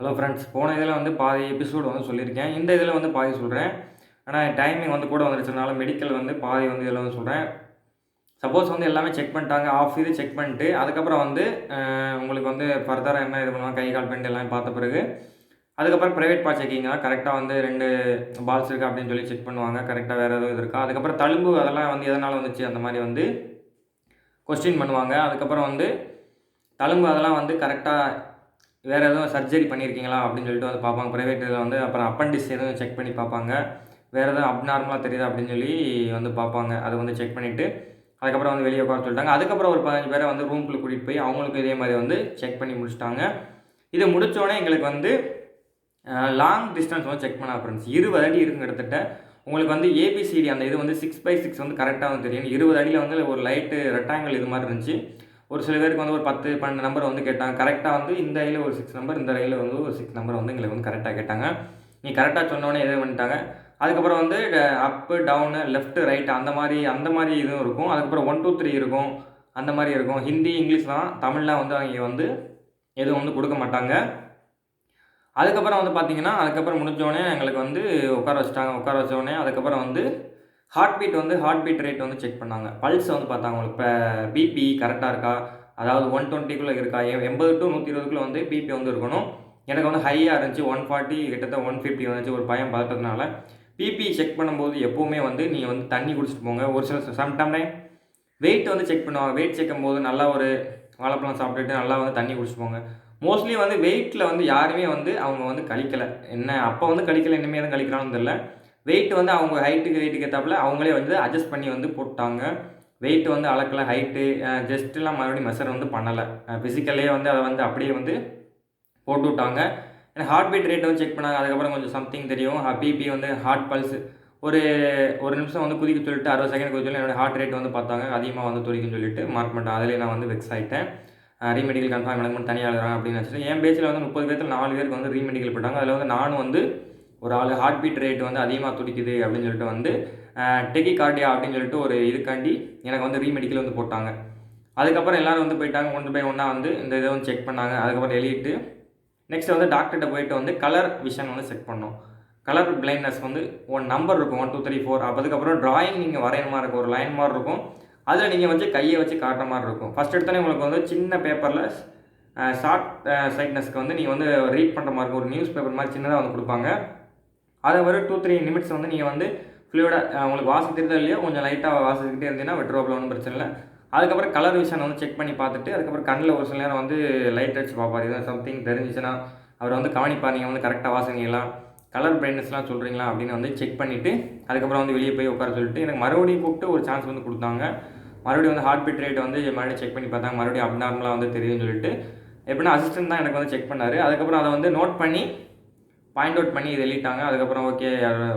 Hello friends, போன இதில் வந்து பாதி எபிசோடு வந்து சொல்லியிருக்கேன். இந்த இதில் வந்து பாதி சொல்கிறேன். ஆனால் டைமிங் வந்து கூட வந்துருச்சனால மெடிக்கல் வந்து பாதி வந்து இதில் வந்து சொல்கிறேன். சப்போஸ் வந்து எல்லாமே செக் பண்ணிட்டாங்க, ஆஃப் இது செக் பண்ணிட்டு அதுக்கப்புறம் வந்து உங்களுக்கு வந்து ஃபர்தராக என்ன இது பண்ணுவாங்க, கை கால் பெண்ட் எல்லாமே பார்த்த பிறகு அதுக்கப்புறம் ப்ரைவேட் பார்ட் செக்கிங் தான். கரெக்டாக வந்து 2 பால்ஸ் இருக்கா அப்படின்னு சொல்லி செக் பண்ணுவாங்க. கரெக்டாக வேறு எதுவும் இது இருக்கா, அதுக்கப்புறம் தழும்பு அதெல்லாம் வந்து எதனால் வந்துச்சு அந்த மாதிரி வந்து கொஸ்டின் பண்ணுவாங்க. அதுக்கப்புறம் வந்து தழும்பு அதெல்லாம் வந்து கரெக்டாக வேறு எதுவும் சர்ஜரி பண்ணியிருக்கீங்களா அப்படின்னு சொல்லிட்டு வந்து பார்ப்பாங்க. ப்ரைவேட் இதில் வந்து அப்புறம் அப்பெண்டிக்ஸ் எதுவும் செக் பண்ணி பார்ப்பாங்க. வேறு எதுவும் அப்நார்மலாக தெரியுதா அப்படின்னு சொல்லி வந்து பார்ப்பாங்க. அதை வந்து செக் பண்ணிவிட்டு அதுக்கப்புறம் வந்து வெளியே உட்கார சொல்லிட்டாங்க. அதுக்கப்புறம் ஒரு 15 பேரை வந்து ரூம்குள்ளே கூட்டிகிட்டு போய் அவங்களுக்கு இதே மாதிரி வந்து செக் பண்ணி முடிச்சிட்டாங்க. இதை முடித்தோடனே எங்களுக்கு வந்து லாங் டிஸ்டன்ஸ் வந்து செக் பண்ண ஃப்ரெண்ட்ஸ். 20 அடி இருக்குங்க கிட்டத்தட்ட. உங்களுக்கு வந்து ஏபிசிடி அந்த இது வந்து 6x6 வந்து கரெக்டாக வந்து தெரியும். 20 அடியில் வந்து ஒரு லைட்டு ரெக்டாங்கிள் இது மாதிரி இருந்துச்சு. ஒரு சில பேருக்கு வந்து ஒரு 10, 12 நம்பர் வந்து கேட்டாங்க. கரெக்டாக வந்து இந்த ரயிலில் ஒரு 6 நம்பர், இந்த ரயிலில் வந்து ஒரு 6 நம்பர் வந்து எங்களுக்கு வந்து கரெக்டாக கேட்டாங்க. நீ கரெக்டாக சொன்னோடனே எது பண்ணிட்டாங்க. அதுக்கப்புறம் வந்து அப்பு, டவுனு, லெஃப்ட், ரைட் அந்த மாதிரி இதுவும் இருக்கும். அதுக்கப்புறம் 1, 2, 3 இருக்கும். அந்த மாதிரி இருக்கும். ஹிந்தி, இங்கிலீஷ் தான். தமிழ்லாம் வந்து அவங்க வந்து எதுவும் வந்து கொடுக்க மாட்டாங்க. அதுக்கப்புறம் வந்து பார்த்தீங்கன்னா, அதுக்கப்புறம் முடிஞ்சோடனே எங்களுக்கு வந்து உட்கார வச்சுட்டாங்க. உட்கார வச்சோடனே அதுக்கப்புறம் வந்து ஹார்ட் பீட் ரேட் வந்து செக் பண்ணாங்க. பல்ஸ் வந்து பார்த்தாங்க. உங்களுக்கு இப்போ பிபி கரெக்டாக இருக்கா, அதாவது 120க்குள்ளே இருக்கா, 80 to 120க்குள்ளே வந்து பிபி வந்து இருக்கணும். எனக்கு வந்து ஹையாக இருந்துச்சு. 140 கிட்டத்தட்ட 150 வந்துச்சு. ஒரு பயம் பதட்டத்தினால பிபி செக் பண்ணும்போது எப்போவுமே வந்து நீங்கள் வந்து தண்ணி குடிச்சிட்டு போங்க. ஒரு சில சம்டைம் வெயிட் வந்து செக் பண்ணுவாங்க. வெயிட் செக்கும்போது நல்லா ஒரு வாழைப்பழம் சாப்பிட்டுட்டு நல்லா வந்து தண்ணி குடிச்சிட்டு போங்க. மோஸ்ட்லி வந்து வெயிட்டில் வந்து யாருமே வந்து அவங்க வந்து கழிக்கலை. என்ன அப்போ வந்து கழிக்கலை, இனிமேல் தான் கழிக்கிறான்னு தெரியல. வெயிட் வந்து அவங்க வெயிட்டுக்கு ஏற்றாப்புல அவங்களே வந்து அட்ஜஸ்ட் பண்ணி வந்து போட்டாங்க. வெயிட் வந்து அளக்கலை, ஹைட்டு ஜஸ்ட்லாம் மறுபடியும் மெஷர் வந்து பண்ணலை. ஃபிசிக்கல்லே வந்து அதை வந்து அப்படியே வந்து போட்டு விட்டாங்க. எனக்கு ஹார்ட் பீட் ரேட் வந்து செக் பண்ணாங்க. அதுக்கப்புறம் கொஞ்சம் சம்திங் தெரியும். பிபி வந்து ஹார்ட் பல்ஸ் ஒரு நிமிஷம் வந்து குதிக்க சொல்லிட்டு 60 செகண்ட் குதிக்க சொல்லி என்னோடய ஹார்ட் ரேட் வந்து பார்த்தாங்க. அதிகமாக வந்து துடிக்குன்னு சொல்லிட்டு மார்க் பண்ணிட்டேன். அதிலே நான் வந்து வெக்ஸ் ஆகிட்டேன். ரீமெடிக்கல் கன்ஃபார்ம் எனக்கு மட்டும் தனியாக எழுதுறாங்க அப்படின்னு நினச்சிட்டு என் பேச்சில் வந்து 30 பேருக்கு 4 பேருக்கு வந்து ரீமெடிக்கல் போட்டாங்க. அதில் வந்து நானும் வந்து ஒரு ஆள் ஹார்ட் பீட் ரேட் வந்து அதிகமாக துடிக்குது அப்படின்னு சொல்லிட்டு வந்து டெக்கிகார்டியா அப்படின்னு சொல்லிட்டு ஒரு இதுக்காண்டி எனக்கு வந்து ரீமெடிக்கல் வந்து போட்டாங்க. அதுக்கப்புறம் எல்லோரும் வந்து போயிட்டாங்க. ஒன்று பை ஒன்றா வந்து இந்த இதை வந்து செக் பண்ணாங்க. அதுக்கப்புறம் எழுதிட்டு நெக்ஸ்ட் வந்து டாக்டர்கிட்ட போயிட்டு வந்து கலர் விஷன் வந்து செக் பண்ணோம். கலர் பிளைண்ட்னஸ் வந்து நம்பர் இருக்கும் 1, 2, 3, 4. அதுக்கப்புறம் ட்ராயிங் நீங்கள் வரைகிற மாதிரி இருக்கும். ஒரு லைன் மாதிரி இருக்கும். அதில் நீங்கள் வச்சு கையை வச்சு காட்டுற மாதிரி இருக்கும். ஃபஸ்ட் எடுத்தோன்னே உங்களுக்கு வந்து சின்ன பேப்பரில் ஷார்ட் சைட்னஸ்க்கு வந்து நீங்கள் வந்து ரீட் பண்ணுற மாதிரி இருக்கும். ஒரு நியூஸ் பேப்பர் மாதிரி சின்னதாக வந்து கொடுப்பாங்க. அதை ஒரு 2, 3 நிமிட்ஸ் வந்து நீங்கள் வந்து ஃப்ளூயிடாக உங்களுக்கு வாசிக்கிறதோ இல்லையோ கொஞ்சம் லைட்டாக வாசிக்கிட்டே இருந்தீங்கன்னா விட்ரோப்பில் ஒன்றும் பிரச்சனை இல்லை. அதுக்கப்புறம் கலர் விஷன் வந்து செக் பண்ணி பார்த்துட்டு அதுக்கப்புறம் கண்ணில் ஒரு சில நேரம் வந்து லைட் அடிச்சு பார்ப்பார். இது சம்திங் தெரிஞ்சிச்சுன்னா அவர் வந்து கவனிப்பார். நீங்கள் வந்து கரெக்டாக வாசிங்களா, கலர் பிரைட்னஸ்லாம் சொல்கிறீங்களா அப்படின்னு வந்து செக் பண்ணிவிட்டு அதுக்கப்புறம் வந்து வெளியே போய் உட்கார சொல்லிட்டு எனக்கு மறுபடியும் கூப்பிட்டு ஒரு சான்ஸ் வந்து கொடுத்தாங்க. மறுபடியும் வந்து ஹார்ட் பீட் ரேட் வந்து மறுபடியும் செக் பண்ணி பார்த்தாங்க. மறுபடியும் அப்நார்மலாக வந்து தெரியுதுன்னு சொல்லிட்டு எப்படின்னா அசிஸ்டன்ட் தான் எனக்கு வந்து செக் பண்ணார். அதுக்கப்புறம் அதை வந்து நோட் பண்ணி பாயிண்ட் அவுட் பண்ணி இது எழுதிட்டாங்க. அதுக்கப்புறம் ஓகே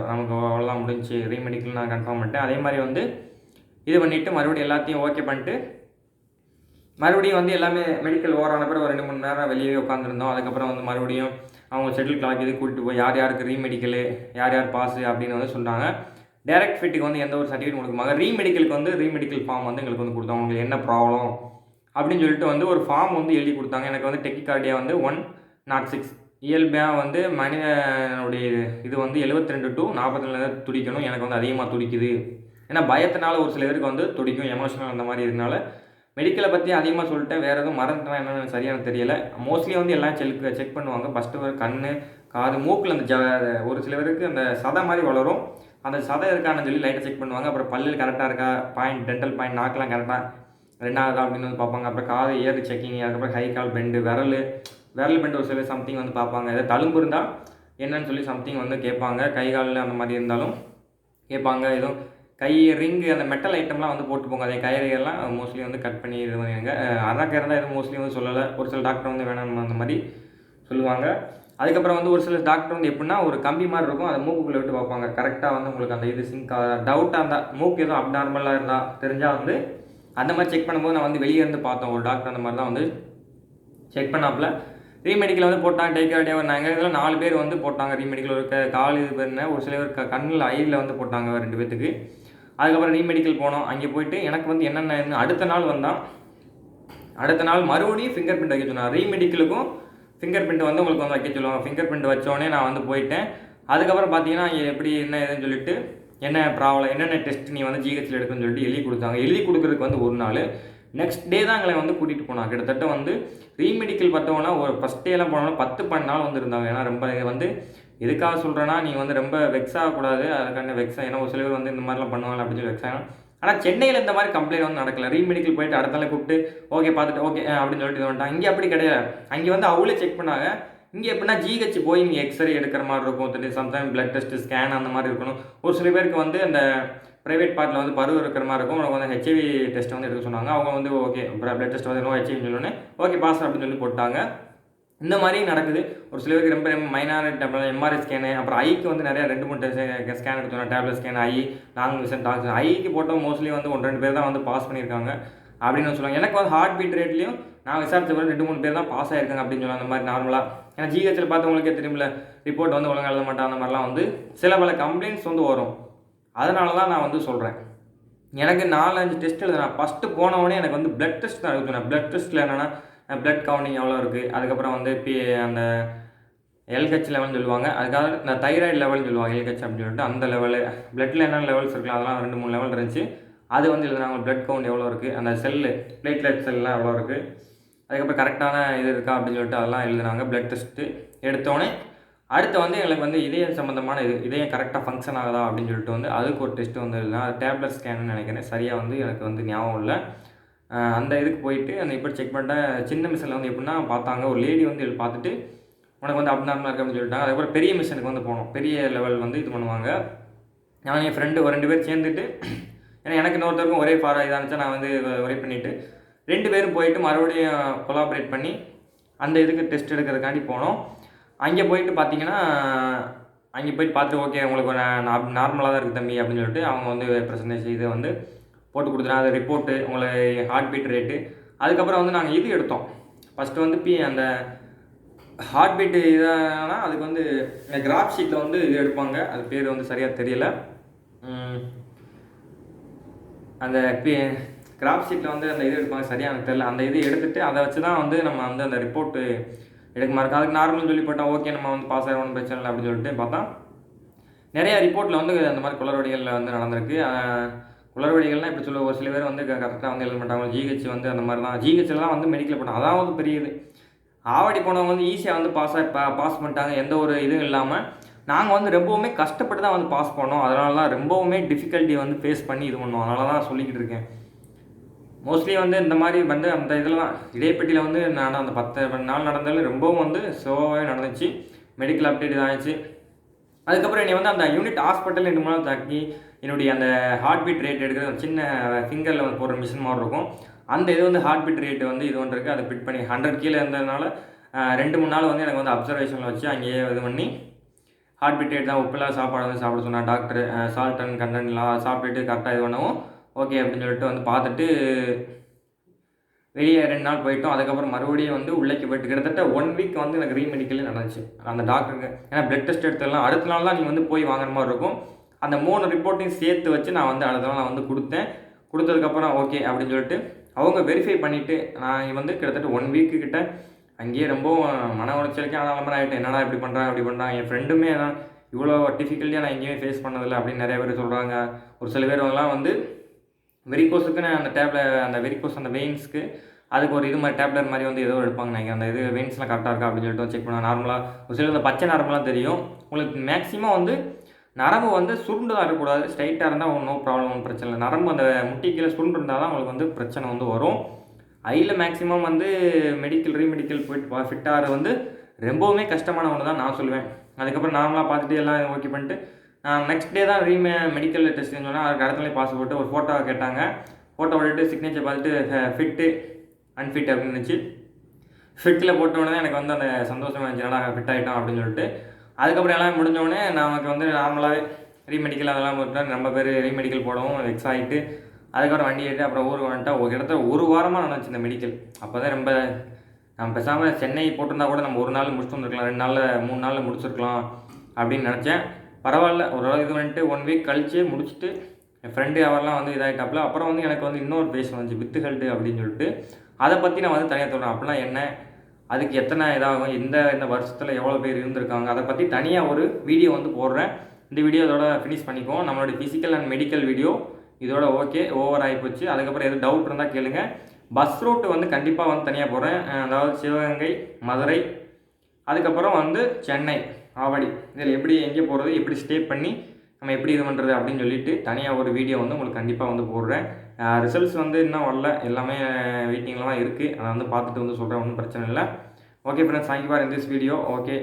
நமக்கு அவ்வளோதான் முடிஞ்சு ரீமெடிக்கல் நான் கன்ஃபார்ம் பண்ணிட்டேன். அதே மாதிரி வந்து இது பண்ணிவிட்டு மறுபடியும் எல்லாத்தையும் ஓகே பண்ணிட்டு மறுபடியும் வந்து எல்லாமே மெடிக்கல் ஓவரான பிறகு ஒரு 2 மணி நேரம் வெளியே உட்காந்துருந்தோம். அதுக்கப்புறம் வந்து மறுபடியும் அவங்க ஷெட்யூல் கிளாக் இது கூப்பிட்டு போய் யார் யாருக்கு ரீமெடிக்கலு, யார் யார் பாஸு அப்படின்னு வந்து சொன்னாங்க. டைரக்ட் ஃபிட்டுக்கு வந்து எந்த ஒரு சர்டிஃபிகேட் கொடுக்குமாங்க. ரீமெடிக்கலுக்கு வந்து ரீமெடிக்கல் ஃபார்ம் வந்து எங்களுக்கு வந்து கொடுத்தாங்க. உங்களுக்கு என்ன ப்ராப்ளம் அப்படின்னு சொல்லிட்டு வந்து ஒரு ஃபார்ம் வந்து எழுதி கொடுத்தாங்க. எனக்கு வந்து டெக்கிகார்டியா வந்து 106 இயல்பாக வந்து மனிதனுடைய இது வந்து 72 to 42 துடிக்கணும். எனக்கு வந்து அதிகமாக துடிக்குது. ஏன்னா பயத்தினால ஒரு சில பேருக்கு வந்து துடிக்கும், எமோஷனல் அந்த மாதிரி இதனால மெடிக்கலை பற்றி அதிகமாக சொல்லிட்டேன். வேறு எதுவும் மறந்துட்டேன் என்னென்னு சரியான தெரியலை. மோஸ்ட்லி வந்து எல்லாம் செக் பண்ணுவாங்க. ஃபஸ்ட்டு ஒரு கண், காது, மூக்கில் அந்த ஒரு சில பேருக்கு அந்த சதை மாதிரி வளரும். அந்த சதை இருக்கான்னு சொல்லி லைட்டாக செக் பண்ணுவாங்க. அப்புறம் பல்லில் கரெக்டாக இருக்கா, பாயிண்ட் டென்டல் பாயிண்ட் நாக்கெலாம் கரெக்டாக ரெண்டாவதா அப்படின்னு வந்து பார்ப்பாங்க. அப்புறம் காது இயர் செக்கிங், அதுக்கப்புறம் கை கால் பெண்டு, விரல் பெண்டு ஒரு சில சம்திங் வந்து பார்ப்பாங்க. ஏதாவது தழும்பு இருந்தால் என்னன்னு சொல்லி சம்திங் வந்து கேட்பாங்க. கை காலில் அந்த மாதிரி இருந்தாலும் கேட்பாங்க. எதுவும் கை ரிங்கு அந்த மெட்டல் ஐட்டம்லாம் வந்து போட்டு போங்க. அதே கயிறுகள்லாம் மோஸ்ட்லி வந்து கட் பண்ணி இது பண்ணிடுங்க. அதான் இருந்தால் எதுவும் மோஸ்ட்லி வந்து சொல்லலை. ஒரு சில டாக்டர் வந்து வேணாம் அந்த மாதிரி சொல்லுவாங்க. அதுக்கப்புறம் வந்து ஒரு சில டாக்டர் வந்து எப்படின்னா ஒரு கம்பி மாதிரி இருக்கும். அதை மூக்குக்குள்ளே விட்டு பார்ப்பாங்க. கரெக்டாக வந்து உங்களுக்கு அந்த இது சிங்க் டவுட்டாக இருந்தால் மூக்கு எதுவும் அப்நார்மலாக இருந்தால் தெரிஞ்சால் வந்து அந்த மாதிரி செக் பண்ணும்போது நான் வந்து வெளியே இருந்து பார்த்தோம். ஒரு டாக்டர் அந்த மாதிரி தான் வந்து செக் பண்ணாப்புல ரீமெடிக்கல் வந்து போட்டாங்க. டெக்கிகார்டியா நாங்கள் இதில் 4 பேர் வந்து போட்டாங்க ரீமெடிக்கல். ஒரு கால் இது பண்ண ஒரு சில பேர் கண்ணில் ஐயில் வந்து போட்டாங்க 2 பேர்த்துக்கு. அதுக்கப்புறம் ரீமெடிக்கல் போனோம். அங்கே போயிட்டு எனக்கு வந்து என்னென்ன அடுத்த நாள் வந்தான். அடுத்த நாள் மறுபடியும் ஃபிங்கர் பிரிண்ட் வைக்க சொன்னார். ரீமெடிக்கலுக்கும் ஃபிங்கர் பிரிண்ட் வந்து உங்களுக்கு வந்து வைக்க சொல்லுவாங்க. ஃபிங்கர் பிரிண்ட் வச்சோடனே நான் வந்து போயிட்டேன். அதுக்கப்புறம் பார்த்தீங்கன்னா எப்படி என்ன ஏதுன்னு சொல்லிட்டு என்ன ப்ராப்ளம் என்னென்ன டெஸ்ட் நீ வந்து ஜிஹெச்சில் எடுக்கணும்னு சொல்லிட்டு எழுதி கொடுத்தாங்க. எழுதி கொடுக்குறதுக்கு வந்து ஒரு நாள், நெக்ஸ்ட் டே தான் எங்களை வந்து கூட்டிகிட்டு போனாங்க. கிட்டத்தட்ட வந்து ரீமெடிக்கல் பார்த்தோம்னா ஒரு ஃபஸ்ட் டேலாம் போனோம்னா 10-12 நாள் வந்து இருந்தாங்க. ஏன்னா ரொம்ப வந்து எதுக்காக சொல்கிறேன்னா, நீங்கள் வந்து ரொம்ப வெக்ஸ் ஆகக்கூடாது. அதுக்கான வெக்ஸ் ஏன்னா ஒரு சில பேர் வந்து இந்த மாதிரிலாம் பண்ணுவாங்க அப்படின்னு சொல்லி வெக்ஸ் ஆகணும். ஆனால் சென்னையில் இந்த மாதிரி கம்ப்ளைண்ட் வந்து நடக்கல. ரீமெடிக்கல் போயிட்டு அடுத்த நாள் கூப்பிட்டு ஓகே பார்த்துட்டு ஓகே அப்படின்னு சொல்லிட்டு இது வந்துட்டாங்க. இங்கே அப்படி கிடையாது. அங்கே வந்து அவங்களே செக் பண்ணாங்க. இங்கே எப்படின்னா ஜிஹெச் போய் நீங்கள் எக்ஸ்ரே எடுக்கிற மாதிரி இருக்கும். சம்டைம் பிளட் டெஸ்ட் ஸ்கேன் அந்த மாதிரி இருக்கணும். ஒரு சில பேருக்கு வந்து அந்த ப்ரைவேட் பார்ட்டில் வந்து பருவ இருக்கிற மாதிரி இருக்கும். அவங்க வந்து ஹெச்ஐவி டெஸ்ட் வந்து எடுக்க சொன்னாங்க. அவங்க வந்து ஓகே பிளட் டெஸ்ட் வந்து நோ ஹெச்ஐவின்னு சொல்லணுன்னே ஓகே பாஸ் அப்படின்னு சொல்லி போட்டாங்க. இந்த மாதிரி நடக்குது. ஒரு சில பேருக்கு ரொம்ப மைனாரிட்டி அப்புறம் எம்ஆர்ஐ ஸ்கேனு, அப்புறம் ஐக்கு வந்து நிறையா 2-3 ஸ்கேன் எடுத்தோம். டேப்லெட் ஸ்கேன், ஐ லாங் விஷன் டாக்ஸ். ஐக்கு போட்டோம் மோஸ்ட்லி வந்து 1-2 பேர் தான் வந்து பாஸ் பண்ணியிருக்காங்க அப்படின்னு சொல்லுவாங்க. எனக்கு வந்து ஹார்ட் பீட் ரேட்லேயும் நான் விசாரித்த பிறகு 2-3 பேர் தான் பாஸ் ஆகிருக்காங்க அப்படின்னு சொல்லுவாங்க. அந்த மாதிரி நார்மலாக ஏன்னா ஜிஹெச்சில் பார்த்தவங்களுக்கே தெரியுமில்ல, ரிப்போர்ட் வந்து ஒழுங்காக எழுத மாட்டாங்க. அந்த மாதிரிலாம் வந்து சில பல கம்ப்ளைண்ட்ஸ் வந்து வரும். அதனால தான் நான் வந்து சொல்கிறேன். எனக்கு 4-5 டெஸ்ட் எழுதுனேன். ஃபஸ்ட்டு போனவொடனே எனக்கு வந்து பிளட் டெஸ்ட் தான் எழுதுனேன். பிளட் டெஸ்ட்டில் என்னென்னா பிளட் கவுண்டிங் எவ்வளோ இருக்குது, அதுக்கப்புறம் வந்து அந்த எல்ஹெச் லெவல்னு சொல்லுவாங்க. அதுக்காக இந்த தைராய்டு லெவல்னு சொல்லுவாங்க எல்ஹெச் அப்படின்னு சொல்லிட்டு அந்த லெவலு. பிளட்டில் என்னென்ன லெவல்ஸ் இருக்கலாம் அதெல்லாம் 2-3 லெவல் இருந்துச்சு. அது வந்து எழுதுனாங்க. பிளட் கவுண்ட் எவ்வளோ இருக்குது, அந்த செல்லு பிளேட்லெட் செல்லாம் எவ்வளோ இருக்குது, அதுக்கப்புறம் கரெக்டான இது இருக்கா அப்படின்னு சொல்லிட்டு அதெல்லாம் எழுதுனாங்க. பிளட் டெஸ்ட்டு எடுத்தோடனே அடுத்து வந்து எங்களுக்கு வந்து இதயம் சம்மந்தமான இதயம் கரெக்டாக ஃபங்க்ஷன் ஆகுதா அப்படின்னு சொல்லிட்டு வந்து அதுக்கு ஒரு டெஸ்ட்டு வந்து எழுதுனா அது டேப்லெட் ஸ்கேன்னு நினைக்கிறேன். சரியாக வந்து எனக்கு வந்து ஞாபகம் இல்லை. அந்த இதுக்கு போயிட்டு அந்த இப்போ செக் பண்ணிட்டேன். சின்ன மிஷினில் வந்து எப்படின்னா பார்த்தாங்க, ஒரு லேடி வந்து பார்த்துட்டு உனக்கு வந்து அப்நார்மலாக இருக்குது அப்படின்னு சொல்லிட்டாங்க. அதுக்கப்புறம் பெரிய மிஷினுக்கு வந்து போனோம். பெரிய லெவல் வந்து இது பண்ணுவாங்க. நான் என் ஃப்ரெண்டு ஒரு 2 பேர் சேர்ந்துட்டு, ஏன்னா எனக்கு இன்னொருத்தருக்கும் ஒரே இதாக இருந்துச்சா நான் வந்து ஒரே பண்ணிவிட்டு 2 பேரும் போயிட்டு மறுபடியும் கொலாபரேட் பண்ணி அந்த இதுக்கு டெஸ்ட் எடுக்கிறதுக்காண்டி போனோம். அங்கே போயிட்டு பார்த்தீங்கன்னா அங்கே போயிட்டு பார்த்துட்டு ஓகே உங்களுக்கு நார்மலாக தான் இருக்குது தம்பி அப்படின்னு சொல்லிட்டு அவங்க வந்து ப்ரெசன்டேஷன் இதை வந்து போட்டு கொடுத்துட்டாங்க. அது ரிப்போர்ட்டு உங்களுக்கு ஹார்ட் பீட் ரேட்டு. அதுக்கப்புறம் வந்து நாங்கள் இது எடுத்தோம். ஃபஸ்ட்டு வந்து அந்த ஹார்ட் பீட்டு இதானா அதுக்கு வந்து கிராஃப் ஷீட்டில் வந்து இது எடுப்பாங்க. அது பேர் வந்து சரியாக தெரியல. அந்த கிராஃப் ஷீட்டில் வந்து அந்த இது எடுப்பாங்க, சரியாக எனக்கு தெரியல. அந்த இது எடுத்துகிட்டு அதை வச்சு தான் வந்து நம்ம வந்து அந்த ரிப்போர்ட்டு எடுக்க மாதிரி இருக்கும். அதுக்கு நார்மல்னு சொல்லி போட்டால் ஓகே நம்ம வந்து பாஸ் ஆகணும் பிரச்சனை இல்லை அப்படின்னு சொல்லிட்டு பார்த்தா நிறையா ரிப்போர்ட்டில் வந்து அந்த மாதிரி குளறுபடிகளில் வந்து நடந்திருக்கு. குளறுபடிகள்னால் இப்படி சொல்ல ஒரு சில பேர் வந்து கரெக்டாக வந்து எழுத மாட்டாங்க. ஜிஹெச் வந்து அந்த மாதிரி தான் ஜிஹெச்சில் தான் வந்து மெடிக்கல் போட்டாங்க. அதான் வந்து பெரிய இது. ஆவடி போனவங்க வந்து ஈஸியாக வந்து பாஸ் பண்ணிட்டாங்க. எந்த ஒரு இதுவும் இல்லாமல். நாங்கள் வந்து ரொம்பவுமே கஷ்டப்பட்டு தான் வந்து பாஸ் பண்ணோம். அதனால தான் ரொம்பவுமே டிஃபிகல்ட்டி வந்து ஃபேஸ் பண்ணி இது பண்ணோம். அதனால தான் சொல்லிக்கிட்டு இருக்கேன். மோஸ்ட்லி வந்து இந்த மாதிரி வந்து அந்த இதில் தான் இடைப்பட்டியில் வந்து நான் அந்த 10 நாள் நடந்தாலும் ரொம்பவும் வந்து ஸ்லோவாகவே நடந்துச்சு. மெடிக்கல் அப்டேட் இதாகிடுச்சு. அதுக்கப்புறம் என்னை வந்து அந்த யூனிட் ஹாஸ்பிட்டல் 2 நாள் தாக்கி என்னுடைய அந்த ஹார்ட் பீட் ரேட் எடுக்கிறது சின்ன ஃபிங்கரில் வந்து போடுற மிஷின் மாதிரி இருக்கும். அந்த இது வந்து ஹார்ட் பீட் ரேட்டு வந்து இது ஒன்று இருக்குது. அதை ஃபிட் பண்ணி 100 கீழே இருந்ததுனால 2-3 நாள் வந்து எனக்கு வந்து அப்சர்வேஷனில் வச்சு அங்கேயே இது பண்ணி ஹார்ட் பீட் ரேட் தான் உப்புலாம் சாப்பாடு வந்து சாப்பிட சொன்னார் டாக்டர். சால்ட் அண்ட் கண்டென்ட்லாம் சாப்பிட்டுட்டு கரெக்டாக இது பண்ணவும் ஓகே அப்படின்னு சொல்லிட்டு வந்து பார்த்துட்டு வெளியே 2 நாள் போயிட்டோம். அதுக்கப்புறம் மறுபடியும் வந்து உள்ளேக்கு போயிட்டு கிட்டத்தட்ட 1 வீக் வந்து எனக்கு ரீமெடிக்கலே நடந்துச்சு அந்த டாக்டருக்கு. ஏன்னா பிளட் டெஸ்ட் எடுத்துடலாம் அடுத்த நாள் தான் நீங்கள் வந்து போய் வாங்குற மாதிரி இருக்கும். அந்த 3 ரிப்போர்ட்டையும் சேர்த்து வச்சு நான் வந்து அடுத்த நாள் நான் வந்து கொடுத்தேன். கொடுத்ததுக்கப்புறம் ஓகே அப்படின்னு சொல்லிட்டு அவங்க வெரிஃபை பண்ணிவிட்டு நான் வந்து கிட்டத்தட்ட 1 வீக்கு கிட்ட அங்கேயே ரொம்ப மன உளைச்சலுக்கே ஆனாலும் ஆகிட்டேன். என்னடா இப்படி பண்ணுறான் அப்படி பண்ணுறான். என் ஃப்ரெண்டுமே நான் இவ்வளோ டிஃபிகல்ட்டியாக நான் எங்கேயுமே ஃபேஸ் பண்ணதில்லை அப்படின்னு நிறைய பேர் சொல்கிறாங்க. ஒரு சில பேர்லாம் வந்து வெரிகோஸுக்குன்னு அந்த வெரிகோஸ் அந்த வெயின்ஸ்க்கு அதுக்கு ஒரு இது மாதிரி டேப்லெட் மாதிரி வந்து ஏதோ எடுப்பாங்க நினைக்கிறேன். அந்த இது வெயின்ஸ்லாம் கரெக்டாக இருக்கா அப்படின்னு சொல்லிட்டு செக் பண்ணால் நார்மலாக ஒரு சில இந்த பச்சை நரம்புலாம் தெரியும். உங்களுக்கு மேக்ஸிமம் வந்து நரம்பு வந்து சுருண்டு தான் இருக்கக்கூடாது. ஸ்ட்ரைட்டாக இருந்தால் நோ ப்ராப்ளம், ஒன்றும் பிரச்சனை இல்லை. நரம்பு அந்த முட்டி கீழே சுருண்டு இருந்தால் தான் உங்களுக்கு வந்து பிரச்சனை வந்து வரும். ஐயில் மேக்ஸிமம் வந்து ரீமெடிக்கல் போயிட்டு ஃபிட் ஆகிறது வந்து ரொம்பவுமே கஷ்டமான ஒன்று தான் நான் சொல்லுவேன். அதுக்கப்புறம் நார்மலாக பார்த்துட்டு எல்லாம் ஓகே பண்ணிட்டு நெக்ஸ்ட் டே தான் மெடிக்கல் டெஸ்ட்டுன்னு சொன்னால் அதுக்கு அடுத்த பாஸ் போட்டு ஒரு ஃபோட்டோ கேட்டாங்க. ஃபோட்டோ விட்டுட்டு சிக்னேச்சர் பார்த்துட்டு ஃபிட்டு அன்ஃபிட் அப்படின்னு இருந்துச்சு. ஃபிட்டில் போட்டோடனே எனக்கு வந்து அந்த சந்தோஷமாக இருந்துச்சு, என்னடா ஃபிட் ஆகிட்டோம் அப்படின்னு சொல்லிட்டு. அதுக்கப்புறம் எல்லாம் முடிஞ்சோடனே நமக்கு வந்து நார்மலாகவே ரீமெடிக்கல் அதெல்லாம் போட்டு நம்ம பேர் ரீமெடிக்கல் போடவும் எக்ஸ் ஆகிட்டு அதுக்கப்புறம் வண்டி ஏறிட்டு அப்புறம் ஊருக்கு வந்துட்டா ஒரு இடத்துல 1 வாரமாக நடந்துச்சு இந்த மெடிக்கல். அப்போ தான் ரொம்ப நம்ம பேசாமல் சென்னை போட்டிருந்தா கூட நம்ம 1 நாள் முடிச்சுட்டு வந்துருக்கலாம், 2 நாளில் 3 நாளில் முடிச்சிருக்கலாம் அப்படின்னு நினச்சேன். பரவாயில்ல ஓரளவு இது வந்துட்டு 1 வீக் கழித்து முடிச்சுட்டு என் ஃப்ரெண்டு அவரெல்லாம் வந்து இதாகிட்டாப்புல. அப்புறம் வந்து எனக்கு வந்து இன்னொரு பேஸ் வந்துச்சு வித்து ஹெல்த்து அப்படின்னு சொல்லிட்டு. அதை பற்றி நான் வந்து தனியாக சொல்கிறேன். அப்படிலாம் என்ன அதுக்கு எத்தனை இதாகும், இந்த வருஷத்தில் எவ்வளோ பேர் இருந்திருக்காங்க, அதை பற்றி தனியாக ஒரு வீடியோ வந்து போடுறேன். இந்த வீடியோ இதோட ஃபினிஷ் பண்ணிக்குவோம். நம்மளுடைய ஃபிசிக்கல் அண்ட் மெடிக்கல் வீடியோ இதோட ஓகே ஓவர் ஆகிப்போச்சு. அதுக்கப்புறம் எதுவும் டவுட் இருந்தால் கேளுங்க. பஸ் ரூட்டு வந்து கண்டிப்பாக வந்து தனியாக போடுறேன். அதாவது சிவகங்கை, மதுரை, அதுக்கப்புறம் வந்து சென்னை, ஆவடி, இதில் எப்படி எங்கே போகிறது, எப்படி ஸ்டே பண்ணி நம்ம எப்படி இது பண்ணுறது அப்படின்னு சொல்லிட்டு தனியாக ஒரு வீடியோ வந்து உங்களுக்கு கண்டிப்பாக வந்து போடுறேன். ரிசல்ட்ஸ் வந்து இன்னும் வரல, எல்லாமே வெயிட்டிங்கில் தான் இருக்குது. அதை வந்து பார்த்துட்டு வந்து சொல்கிறேன், ஒன்றும் பிரச்சனை இல்லை. Okay friends, thank you for in this video. Okay.